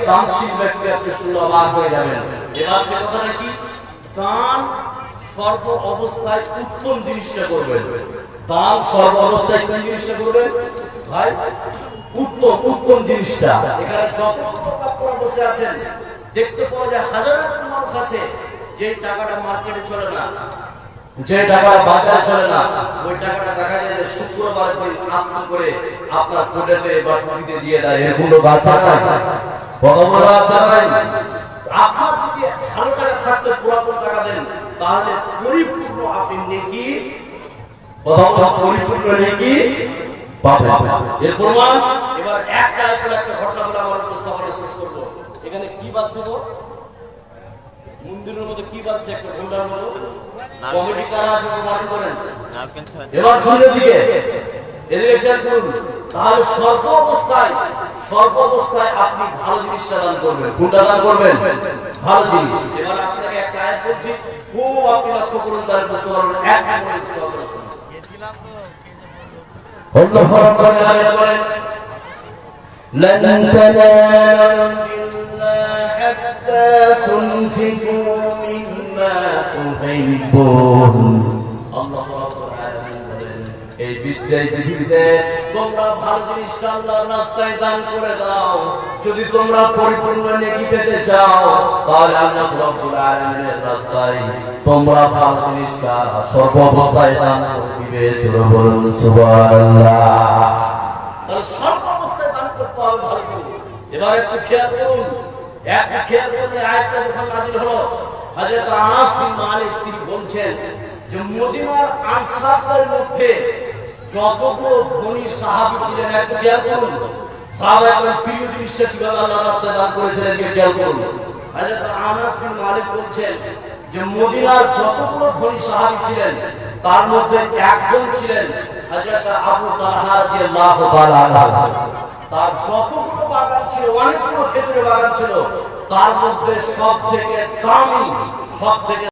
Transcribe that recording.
দানশীল ব্যক্তি, আপনি শুনলে অবাক হয়ে যাবেন। এবার সে কথাটা কি? দান সর্ব অবস্থায় উত্তম জিনিসটা করবেন। দান সর্ব অবস্থায় কোন জিনিসটা করবেন ভাই? উত্তম জিনিসটা। এখানে যত আপনারা বসে আছেন দেখতে পাওয়া যায় হাজার মানুষ আছে যে টাকাটা মার্কেটে চলে না, যে টাকাটা বাজারে চলে না, ওই টাকাটা দেখা যায় যে শুক্রবার দিন আসন করে আপনার কোটেতে বা টুপিতে দিয়ে দেয়। এরকম লোক আছে না? বড় বড় আছে ভাই। আপনার যদি ভালো টাকা থাকতে পুরাতন টাকা দেন তাহলে পরিপূর্ণ আপনি নেকি, পরিপূর্ণ নেকি পাবেন। এর প্রমাণ এবার একটা ঘটনা বলে আমার উপস্থাপনা শেষ করবো। এখানে কি বাজছে গো? মন্দিরের মধ্যে কি বাজছে? একটা ঘন্টার মতো কমিটি কারা আছে প্রমাণ করেন। এবার শুনে দিকে এদিকে খেয়াল করুন। তাহলে সর্ব অবস্থায় আপনি ভালো জিনিসটা দান করবেন। কোনটা দান করবেন? ভালো জিনিস। এবার আপনাকে একটা আয়াত বলছি, খুব আপনি লক্ষ্য করুন, তাহলে বুঝতে পারবেন। এক মিনিট সহকারে শুনুন। আল্লাহ রাব্বুল আলামিন বলেন, لن تنالوا البر حتى تنفقوا مما تحبون। আল্লাহ রাব্বুল আলামিন বলেন, এই বিশ্বের পৃথিবীতে তোমরা ভালো জিনিসটা আল্লাহর রাস্তায় দান করে দাও। যদি তোমরা পরিপূর্ণ নেকি পেতে চাও তাহলে আল্লাহ রাব্বুল আলামিনের রাস্তায় তোমরা ভালো জিনিসটা সর্ব অবস্থায় দান করে দিবে। জোরে বলুন সুবহানাল্লাহ। তাহলে সর্ব অবস্থায় দান করতে হবে ভালো জিনিস। এবার একটু খেয়াল করুন, আয়াতটা যখন নাযিল হলো, হযরত আনাস বিন মালিক তিনি বলছেন যে মদিনার আনসারদের মধ্যে যতগুলো ধনী সাহাবী ছিলেন, একটু খেয়াল করুন, সাহাবায়ে প্রিয় জিনিসটা কিভাবে আল্লাহর রাস্তায় দান করেছিলেন খেয়াল করুন। হযরত আনাস বিন মালিক বলছেন যে মদিনার যতগুলো ধনী সাহাবী ছিলেন তার মধ্যে একজন ছিলেন হযরত আবু তালহা রাদিয়াল্লাহু তাআলা আনহু। তার যতগুলো বাগান ছিল, অনেকগুলো খেজুরের বাগান ছিল, তার মধ্যে সবথেকে দামি, সবথেকে